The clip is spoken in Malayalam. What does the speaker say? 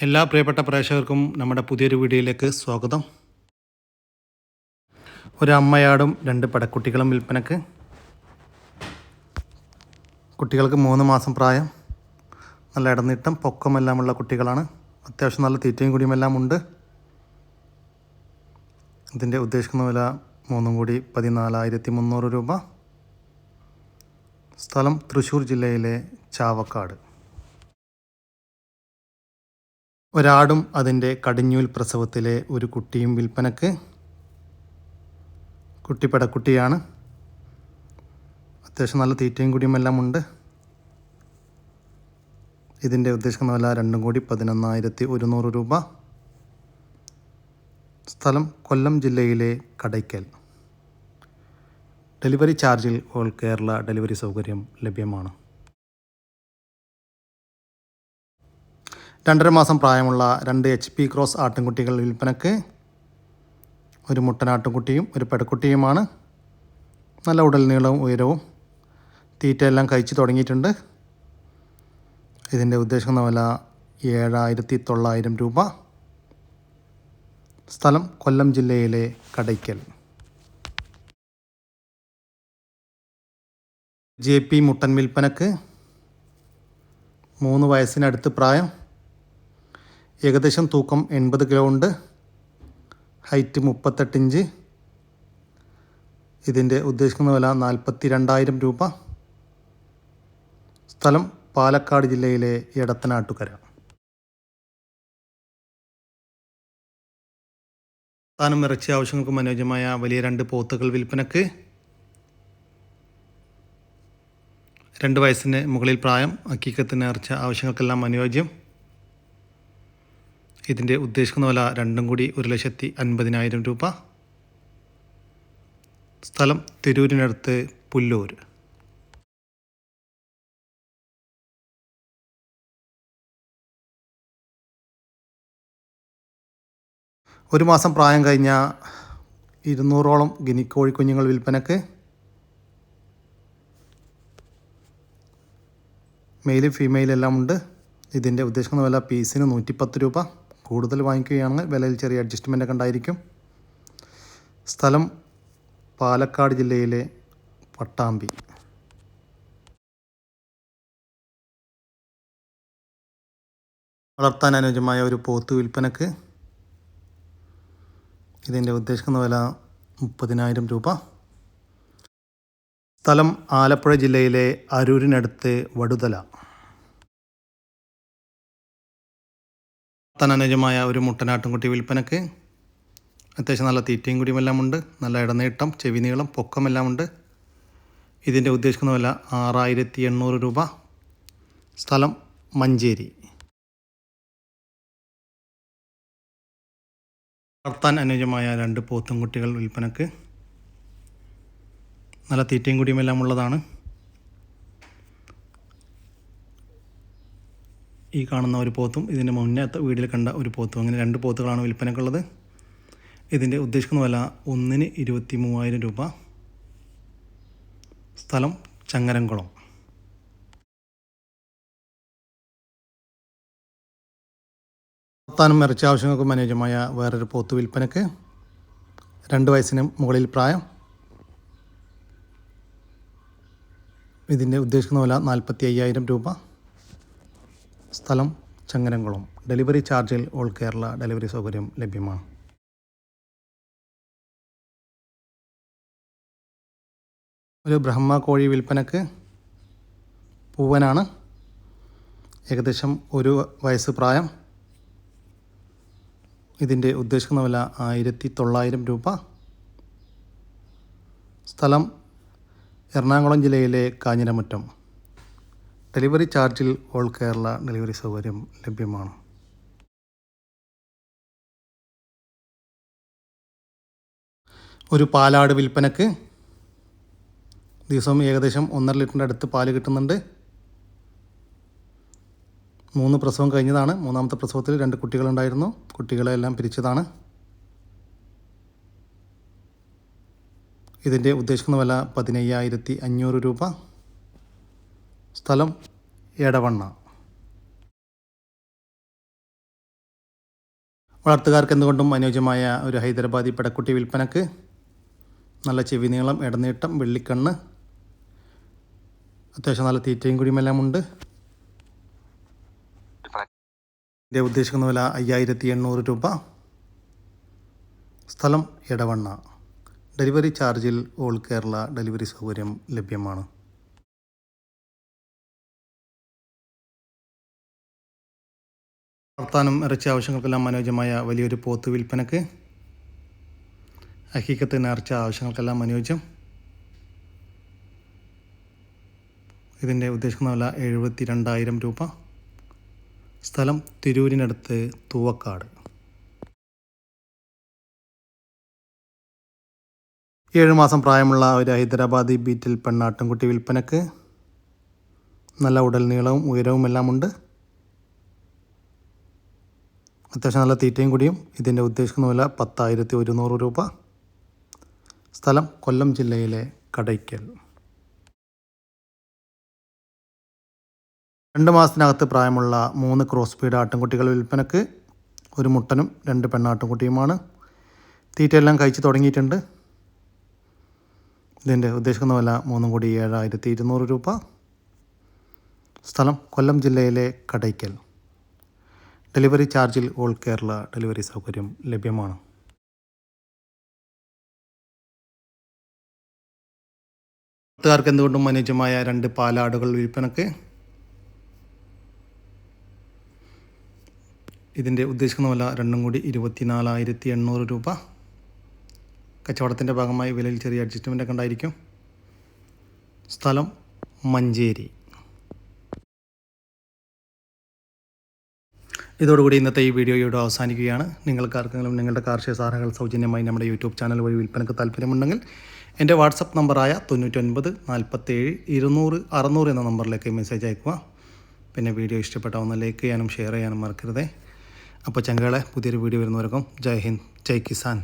എല്ലാ പ്രിയപ്പെട്ട പ്രേക്ഷകർക്കും നമ്മുടെ പുതിയൊരു വീഡിയോയിലേക്ക് സ്വാഗതം. ഒരു അമ്മയാടും 2 പടക്കുട്ടികളും വിൽപ്പനക്ക്. കുട്ടികൾക്ക് 3 മാസം പ്രായം, നല്ല ഇടനീട്ടം പൊക്കമെല്ലാമുള്ള കുട്ടികളാണ്. അത്യാവശ്യം നല്ല തീറ്റയും കുടിയുമെല്ലാം ഉണ്ട്. ഇതിൻ്റെ ഉദ്ദേശിക്കുന്ന വില 3 കൂടി 14,300 രൂപ. സ്ഥലം തൃശ്ശൂർ ജില്ലയിലെ ചാവക്കാട്. ഒരാടും അതിൻ്റെ കടിഞ്ഞൂൽ പ്രസവത്തിലെ ഒരു കുട്ടിയും വിൽപ്പനക്ക്. കുട്ടി പടക്കുട്ടിയാണ്. അത്യാവശ്യം നല്ല തീറ്റയും കുടിയുമെല്ലാം ഉണ്ട്. ഇതിൻ്റെ ഉദ്ദേശിക്കുന്ന വില 2 കൂടി 11,100 രൂപ. സ്ഥലം കൊല്ലം ജില്ലയിലെ കടയ്ക്കൽ. ഡെലിവറി ചാർജിൽ ഓൾ കേരള ഡെലിവറി സൗകര്യം ലഭ്യമാണ്. 2.5 മാസം പ്രായമുള്ള 2 HP ക്രോസ് ആട്ടിൻകുട്ടികൾ വിൽപ്പനക്ക്. ഒരു മുട്ടനാട്ടിൻകുട്ടിയും ഒരു പെടക്കുട്ടിയുമാണ്. നല്ല ഉടൽ നീളവും ഉയരവും. തീറ്റയെല്ലാം കഴിച്ച് തുടങ്ങിയിട്ടുണ്ട്. ഇതിൻ്റെ ഉദ്ദേശിക്കുന്ന വില 7,900 രൂപ. സ്ഥലം കൊല്ലം ജില്ലയിലെ കടയ്ക്കൽ. JP മുട്ടൻ വിൽപ്പനക്ക്. 3 വയസ്സിനടുത്ത് പ്രായം. ഏകദേശം തൂക്കം 80 കിലോ ഉണ്ട്. Height 38 inch. ഇതിൻ്റെ ഉദ്ദേശിക്കുന്ന വില 42,000 രൂപ. സ്ഥലം പാലക്കാട് ജില്ലയിലെ എടത്തനാട്ടുകര. താനും ഇറച്ചി ആവശ്യങ്ങൾക്കും അനുയോജ്യമായ വലിയ 2 പോത്തുകൾ വിൽപ്പനക്ക്. 2 വയസ്സിന് മുകളിൽ പ്രായം. ഹക്കീക്കത്തിന് ഇറച്ചി ആവശ്യങ്ങൾക്കെല്ലാം അനുയോജ്യം. ഇതിൻ്റെ ഉദ്ദേശിക്കുന്ന വില 2 കൂടി 1,50,000 രൂപ. സ്ഥലം തിരൂരിനടുത്ത് പുല്ലൂർ. ഒരു മാസം പ്രായം കഴിഞ്ഞ 200ഓളം ഗിനിക്കോഴി കുഞ്ഞുങ്ങൾ വിൽപ്പനക്ക്. മെയിലും ഫീമെയിലും എല്ലാം ഉണ്ട്. ഇതിൻ്റെ ഉദ്ദേശിക്കുന്ന വില പീസിന് 110 രൂപ. കൂടുതൽ വാങ്ങിക്കുകയാണെങ്കിൽ വിലയിൽ ചെറിയ അഡ്ജസ്റ്റ്മെൻ്റൊക്കെ ഉണ്ടായിരിക്കും. സ്ഥലം പാലക്കാട് ജില്ലയിലെ പട്ടാമ്പി. വളർത്താൻ അനുയോജ്യമായ ഒരു പോത്ത് വിൽപ്പനക്ക്. ഇതിൻ്റെ ഉദ്ദേശിക്കുന്ന വില 30,000 രൂപ. സ്ഥലം ആലപ്പുഴ ജില്ലയിലെ അരൂരിനടുത്ത് വടുതല. വളർത്താൻ അനുയോജ്യമായ ഒരു മുട്ടനാട്ടിൻകുട്ടി വിൽപ്പനക്ക്. അത്യാവശ്യം നല്ല തീറ്റയും കുടിയുമെല്ലാം ഉണ്ട്. നല്ല ഇടനീട്ടം, ചെവി നീളം, പൊക്കമെല്ലാം ഉണ്ട്. ഇതിൻ്റെ ഉദ്ദേശിക്കുന്ന വില 6,800 രൂപ. സ്ഥലം മഞ്ചേരി. വളർത്താൻ അനുയോജ്യമായ 2 പോത്തുംകുട്ടികൾ വിൽപ്പനക്ക്. നല്ല തീറ്റയും കുടിയുമെല്ലാം ഉള്ളതാണ്. ഈ കാണുന്ന ഒരു പോത്തും ഇതിൻ്റെ മുന്നേ വീട്ടിൽ കണ്ട ഒരു പോത്തും, അങ്ങനെ 2 പോത്തുകളാണ് വിൽപ്പനക്കുള്ളത്. ഇതിൻ്റെ ഉദ്ദേശിക്കുന്ന വില 1-ന് 23,000 രൂപ. സ്ഥലം ചങ്ങരംകുളം. വളർത്താനും ഇറച്ചി ആവശ്യങ്ങൾക്കും അനുയോജ്യമായ വേറൊരു പോത്ത് വിൽപ്പനക്ക്. 2 വയസ്സിന് മുകളിൽ പ്രായം. ഇതിൻ്റെ ഉദ്ദേശിക്കുന്ന വില 45,000 രൂപ. സ്ഥലം ചങ്ങരംകുളം. ഡെലിവറി ചാർജിൽ ഓൾ കേരള ഡെലിവറി സൗകര്യം ലഭ്യമാണ്. ഒരു ബ്രഹ്മ കോഴി വിൽപ്പനക്ക്. പൂവനാണ്. ഏകദേശം 1 വയസ്സ് പ്രായം. ഇതിൻ്റെ ഉദ്ദേശിക്കുന്ന വില 1,900 രൂപ. സ്ഥലം എറണാകുളം ജില്ലയിലെ കാഞ്ഞിരമറ്റം. ഡെലിവറി ചാർജിൽ ഓൾ കേരള ഡെലിവറി സൗകര്യം ലഭ്യമാണ്. ഒരു പാലാട് വിൽപ്പനക്ക്. ദിവസവും ഏകദേശം 1.5 ലിറ്ററിൻ്റെ അടുത്ത് പാല് കിട്ടുന്നുണ്ട്. 3 പ്രസവം കഴിഞ്ഞതാണ്. 3ാമത്തെ പ്രസവത്തിൽ 2 കുട്ടികളുണ്ടായിരുന്നു. കുട്ടികളെല്ലാം പിരിച്ചതാണ്. ഇതിൻ്റെ ഉദ്ദേശിക്കുന്ന വില 15,500 രൂപ. സ്ഥലം എടവണ്ണ. വളർത്തുകാർക്ക് എന്തുകൊണ്ടും അനുയോജ്യമായ ഒരു ഹൈദരാബാദി പെടക്കുട്ടി വിൽപ്പനക്ക്. നല്ല ചെവി നീളം, ഇടനീട്ടം, വെള്ളിക്കണ്ണ്, അത്യാവശ്യം നല്ല തീറ്റയും കുടിയുമെല്ലാം ഉണ്ട്. ഇതിൻ്റെ ഉദ്ദേശിക്കുന്ന വില 5800 രൂപ. സ്ഥലം എടവണ്ണ. ഡെലിവറി ചാർജിൽ ഓൾ കേരള ഡെലിവറി സൗകര്യം ലഭ്യമാണ്. വളർത്താനും ഇറച്ചി ആവശ്യങ്ങൾക്കെല്ലാം അനുയോജ്യമായ വലിയൊരു പോത്ത് വിൽപ്പനക്ക്. ഹക്കീക്കത്ത് നേർച്ച ആവശ്യങ്ങൾക്കെല്ലാം അനുയോജ്യം. ഇതിൻ്റെ ഉദ്ദേശിക്കുന്ന വില 72,000 രൂപ. സ്ഥലം തിരൂരിനടുത്ത് തൂവക്കാട്. 7 മാസം പ്രായമുള്ള ഒരു ഹൈദരാബാദി ബീറ്റിൽ പെണ്ണാട്ടുംകുട്ടി വിൽപ്പനക്ക്. നല്ല ഉടൽ നീളവും ഉയരവും എല്ലാം ഉണ്ട്. അത്യാവശ്യം നല്ല തീറ്റയും കൂടിയും. ഇതിൻ്റെ ഉദ്ദേശിക്കുന്ന വില 10,100 രൂപ. സ്ഥലം കൊല്ലം ജില്ലയിലെ കടയ്ക്കൽ. 2 മാസത്തിനകത്ത് പ്രായമുള്ള 3 ക്രോസ് ബീഡ് ആട്ടിൻകുട്ടികൾ വിൽപ്പനക്ക്. ഒരു മുട്ടനും 2 പെണ്ണാട്ടിൻകുട്ടിയുമാണ്. തീറ്റയെല്ലാം കഴിച്ച് തുടങ്ങിയിട്ടുണ്ട്. ഇതിൻ്റെ ഉദ്ദേശിക്കുന്ന വില 3 കൂടി 7,200 രൂപ. സ്ഥലം കൊല്ലം ജില്ലയിലെ കടയ്ക്കൽ. ഡെലിവറി ചാർജിൽ ഓൾ കേരള ഡെലിവറി സൗകര്യം ലഭ്യമാണ്. വളർത്തുകാർക്ക് എന്തുകൊണ്ടും അനുയോജ്യമായ 2 പാലാടുകൾ വിൽപ്പനക്ക്. ഇതിൻ്റെ ഉദ്ദേശിക്കുന്ന വില 2 കൂടി 24,800 രൂപ. കച്ചവടത്തിൻ്റെ ഭാഗമായി വിലയിൽ ചെറിയ അഡ്ജസ്റ്റ്മെൻ്റൊക്കെ ഉണ്ടായിരിക്കും. സ്ഥലം മഞ്ചേരി. ഇതോടുകൂടി ഇന്നത്തെ ഈ വീഡിയോ ഇവിടെ അവസാനിക്കുകയാണ്. നിങ്ങൾക്കാർക്കെങ്കിലും നിങ്ങളുടെ കാർഷിക സാധനങ്ങൾ സൗജന്യമായി നമ്മുടെ യൂട്യൂബ് ചാനൽ വഴി വിൽപ്പനക്ക് താല്പര്യമുണ്ടെങ്കിൽ എൻ്റെ വാട്സപ്പ് നമ്പറായ 99 47 200 600 എന്ന നമ്പറിലേക്ക് മെസ്സേജ് അയക്കുക. പിന്നെ വീഡിയോ ഇഷ്ടപ്പെട്ട ഒന്ന് ലൈക്ക് ചെയ്യാനും ഷെയർ ചെയ്യാനും മറക്കരുതേ. അപ്പോൾ ചങ്കളെ പുതിയൊരു വീഡിയോ വരുന്നവർക്കും ജയ് ഹിന്ദ്, ജയ് കിസാൻ.